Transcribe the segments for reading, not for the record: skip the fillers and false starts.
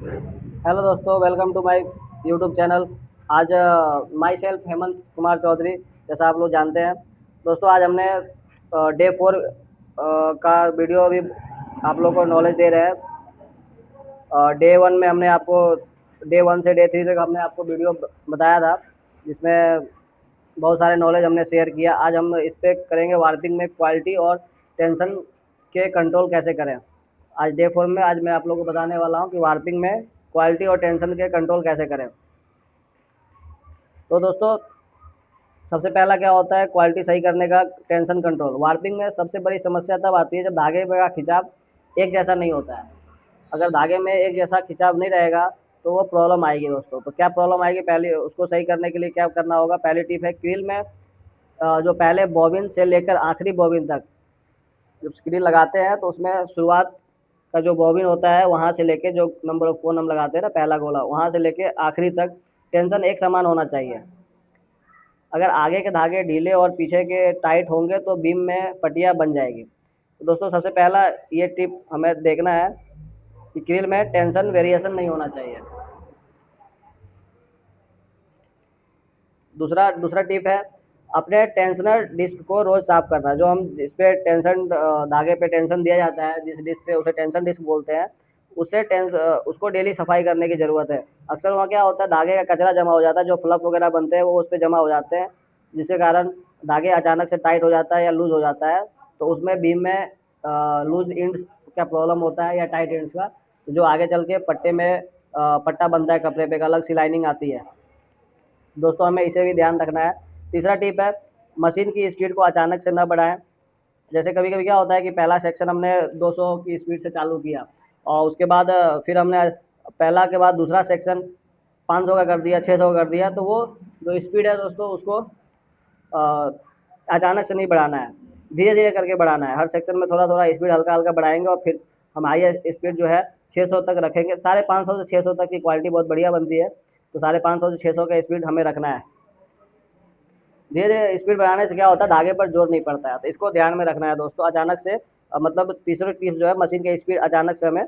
Hello दोस्तों, welcome to my YouTube channel. आज myself Hemant Kumar Chaudhary, जैसा आप लोग जानते हैं। दोस्तों, आज हमने डे 4 का वीडियो अभी आप लोगों को नॉलेज दे रहे हैं। डे 1 में हमने आपको डे 1 से डे 3 तक हमने आपको वीडियो बताया था, जिसमें बहुत सारे नॉलेज हमने शेयर किया। आज हम इस पे करेंगे वार्पिंग में क्वालिटी और टेंशन के कंट्रोल कैसे करें। आज डे 4 में आज मैं आप लोगों को बताने वाला हूँ कि वार्पिंग में क्वालिटी और टेंशन के कंट्रोल कैसे करें। तो दोस्तों, सबसे पहला क्या होता है क्वालिटी सही करने का, टेंशन कंट्रोल। वार्पिंग में सबसे बड़ी समस्या तब आती है जब धागे का खिंचाव एक जैसा नहीं होता है। अगर धागे में एक जैसा खिंचाव नहीं रहेगा तो वो प्रॉब्लम आएगी दोस्तों। तो क्या प्रॉब्लम आएगी, पहले उसको सही करने के लिए क्या करना होगा। पहली टिप है, क्रिल में जो पहले बॉबिन से लेकर आखिरी बॉबिन तक जब स्क्रीन लगाते हैं तो उसमें शुरुआत का जो बॉबिन होता है वहाँ से लेके जो नंबर ऑफ कोन हम लगाते हैं ना, पहला गोला, वहाँ से लेके आखिरी तक टेंशन एक समान होना चाहिए। अगर आगे के धागे ढीले और पीछे के टाइट होंगे तो बीम में पटिया बन जाएगी। तो दोस्तों, सबसे पहला ये टिप हमें देखना है कि क्रिल में टेंशन वेरिएशन नहीं होना चाहिए। दूसरा दूसरा टिप है, अपने टेंशनर डिस्क को रोज़ साफ़ करना। जो हम इस पे टेंशन धागे पे टेंशन दिया जाता है, जिस डिस्क से, उसे टेंशन डिस्क बोलते हैं। उससे उसको डेली सफाई करने की ज़रूरत है। अक्सर वहाँ क्या होता है, धागे का कचरा जमा हो जाता है, जो फ्लफ वगैरह बनते हैं वो उस पे जमा हो जाते हैं, जिसके कारण धागे अचानक से टाइट हो जाता है या लूज़ हो जाता है। तो उसमें बीम में लूज़ एंड्स का प्रॉब्लम होता है या टाइट एंड्स का, जो आगे चल के पट्टे में पट्टा बनता है, कपड़े पे एक अलग सी लाइनिंग आती है। दोस्तों, हमें इसे भी ध्यान रखना है। तीसरा टिप है, मशीन की स्पीड को अचानक से न बढ़ाएं। जैसे कभी कभी क्या होता है कि पहला सेक्शन हमने 200 की स्पीड से चालू किया और उसके बाद फिर हमने पहला के बाद दूसरा सेक्शन 500 का कर दिया, 600 का कर दिया। तो वो जो स्पीड है दोस्तों, उसको अ, अचानक से नहीं बढ़ाना है, धीरे धीरे करके बढ़ाना है। हर सेक्शन में थोड़ा थोड़ा स्पीड हल्का हल्का बढ़ाएंगे और फिर हम हाई स्पीड जो है 600 तक रखेंगे। 550 से 600 तक की क्वालिटी बहुत बढ़िया बनती है। तो 550 से 600 का स्पीड हमें रखना है। धीरे धीरे स्पीड बढ़ाने से क्या होता है, धागे पर जोर नहीं पड़ता है। तो इसको ध्यान में रखना है दोस्तों। अचानक से मतलब तीसरी टिप्स जो है, मशीन की स्पीड अचानक से हमें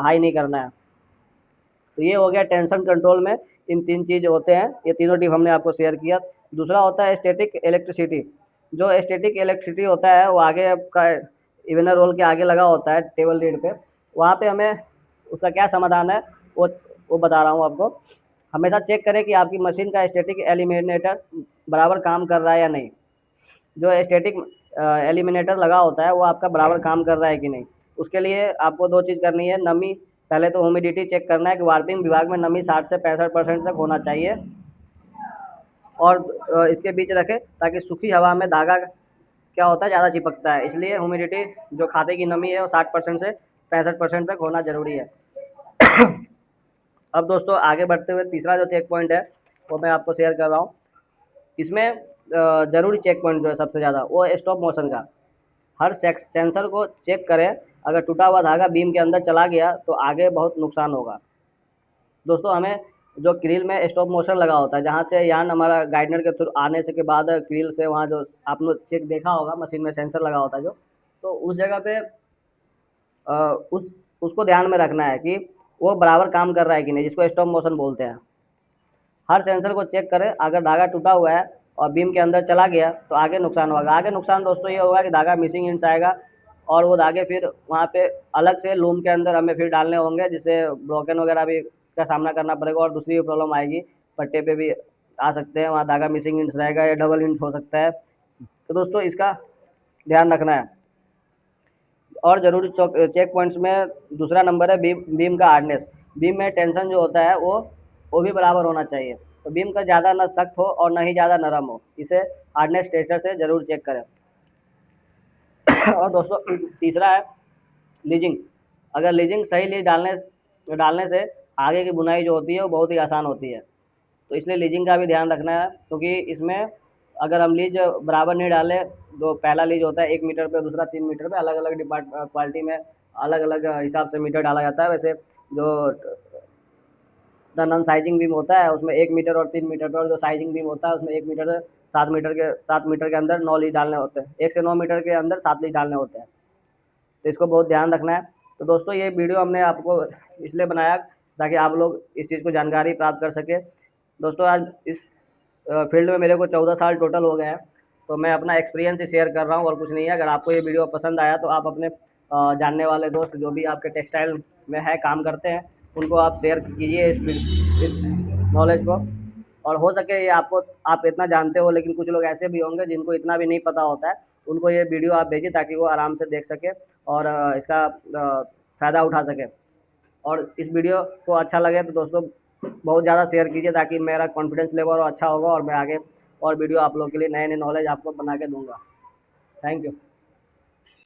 हाई नहीं करना है। तो ये हो गया टेंशन कंट्रोल में इन 3 चीज़ होते हैं। ये तीनों टिप हमने आपको शेयर किया। दूसरा होता है स्टैटिक इलेक्ट्रिसिटी। जो स्टैटिक इलेक्ट्रिसिटी होता है वो आगे आपका इवेनर रोल के आगे लगा होता है टेबल लीड पे। वहाँ पे हमें उसका क्या समाधान है वो वो बता रहा हूँ आपको। हमेशा चेक करें कि आपकी मशीन का स्टैटिक एलिमिनेटर बराबर काम कर रहा है या नहीं। जो स्टैटिक एलिमिनेटर लगा होता है वो आपका बराबर काम कर रहा है कि नहीं। उसके लिए आपको 2 चीज़ करनी है। नमी, पहले तो ह्यूमिडिटी चेक करना है कि वार्पिंग विभाग में नमी 60 से 65% तक होना चाहिए और इसके बीच रखें, ताकि सूखी हवा में धागा क्या होता है, ज़्यादा चिपकता है। इसलिए ह्यूमिडिटी जो खाते की नमी है वो 60% से 65% तक होना ज़रूरी है। अब दोस्तों, आगे बढ़ते हुए तीसरा जो चेक पॉइंट है वो मैं आपको शेयर कर रहा हूँ। इसमें ज़रूरी चेक पॉइंट जो है सबसे ज़्यादा, वो है स्टॉप मोशन का। हर सेंसर को चेक करें। अगर टूटा हुआ धागा बीम के अंदर चला गया तो आगे बहुत नुकसान होगा। दोस्तों, हमें जो क्रिल में स्टॉप मोशन लगा होता है, जहाँ से यान हमारा गाइडर के थ्रू आने से के बाद क्रिल से वहाँ जो आपने चेक देखा होगा, मशीन में सेंसर लगा होता है जो, तो उस जगह पे अ, उस उसको ध्यान में रखना है कि वो बराबर काम कर रहा है कि नहीं, जिसको स्टॉप मोशन बोलते हैं। हर सेंसर को चेक करें। अगर धागा टूटा हुआ है और बीम के अंदर चला गया तो आगे नुकसान होगा। आगे नुकसान दोस्तों ये होगा कि धागा मिसिंग इंच आएगा और वो धागे फिर वहाँ पे अलग से लूम के अंदर हमें फिर डालने होंगे, जिससे ब्रोकन वगैरह भी का सामना करना पड़ेगा और दूसरी भी प्रॉब्लम आएगी। पट्टे पे भी आ सकते हैं, वहाँ धागा मिसिंग इंच रहेगा या डबल इंच हो सकता है। तो दोस्तों, इसका ध्यान रखना है। और ज़रूरी चेक पॉइंट्स में दूसरा नंबर है बीम का हार्डनेस। बीम में टेंशन जो होता है वो भी बराबर होना चाहिए। तो बीम का ज़्यादा ना सख्त हो और ना ही ज़्यादा नरम हो, इसे हार्डनेस टेस्टर से ज़रूर चेक करें। और दोस्तों, तीसरा है लीजिंग। अगर लीजिंग सही लीज डालने से आगे की बुनाई जो होती है वो बहुत ही आसान होती है। तो इसलिए लीजिंग का भी ध्यान रखना है, क्योंकि इसमें अगर हम लीज बराबर नहीं डालें, जो पहला लीज होता है 1 मीटर पे, दूसरा 3 मीटर पे, अलग अलग क्वालिटी में अलग अलग हिसाब से मीटर डाला जाता है। वैसे जो नॉन साइजिंग बीम होता है उसमें 1 मीटर और 3 मीटर पे, और जो साइजिंग बीम होता है उसमें 1 मीटर से 7 मीटर के अंदर 9 लीज डालने होते हैं। 1 से 9 मीटर के अंदर 7 लीज डालने होते हैं। तो इसको बहुत ध्यान रखना है। तो दोस्तों, ये वीडियो हमने आपको इसलिए बनाया ताकि आप लोग इस चीज़ को जानकारी प्राप्त कर सकें। दोस्तों आज इस फील्ड में मेरे को 14 साल टोटल हो गए हैं, तो मैं अपना एक्सपीरियंस ही शेयर कर रहा हूँ और कुछ नहीं है। अगर आपको ये वीडियो पसंद आया तो आप अपने जानने वाले दोस्त जो भी आपके टेक्सटाइल में है काम करते हैं उनको आप शेयर कीजिए इस नॉलेज को। और हो सके ये आपको, आप इतना जानते हो लेकिन कुछ लोग ऐसे भी होंगे जिनको इतना भी नहीं पता होता है, उनको ये वीडियो आप भेजिए ताकि वो आराम से देख सके और इसका फ़ायदा उठा सके। और इस वीडियो को अच्छा लगे तो दोस्तों बहुत ज़्यादा शेयर कीजिए ताकि मेरा कॉन्फिडेंस लेवल और अच्छा होगा और मैं आगे और वीडियो आप लोगों के लिए नए नए नॉलेज आपको बना के दूंगा। Thank you.